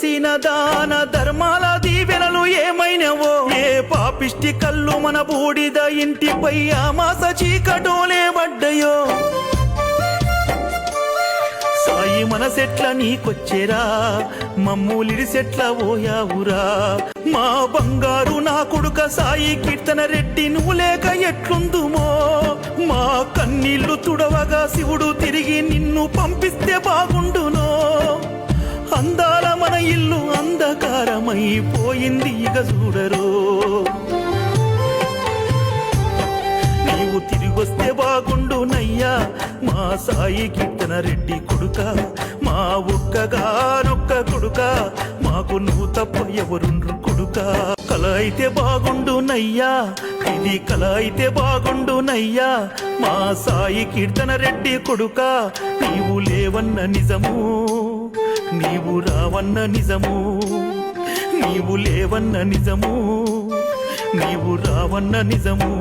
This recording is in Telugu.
చేసిన దాన ధర్మాల దీవెనలు ఏమైనవో, ఏ పాపిష్టి కళ్ళు మన బూడిద ఇంటిపై ఆమాస చీకటోలే పడ్డయో. సాయి మనసెట్ల నీకొచ్చేరా, మమ్ములిడిసెట్ల ఓయావురా. మా బంగారు నా కొడుక సాయి కీర్తన రెడ్డి, నువ్వు లేక ఎట్లుందుమో. మా కన్నీళ్లు తుడవగా శివుడు తిరిగి నిన్ను పంపిస్తే బాగుండునో. అందాల మన ఇల్లు అంధకారమైపోయింది ఇక చూడరో. నీవు తిరిగొస్తే బాగుండునయ్యా మా సాయి కీర్తన రెడ్డి కొడుక. మా ఒక్కగానొక్క కొడుక, మాకు నువ్వు తప్ప ఎవరుండ్రు కొడుక. కల అయితే బాగుండునయ్యా, ఇది కల అయితే బాగుండునయ్యా మా సాయి కీర్తన రెడ్డి కొడుక. నీవు లేవన్న నిజము, నీవు రావన్న నిజము. నీవు లేవన్న నిజము, నీవు రావన్న నిజము.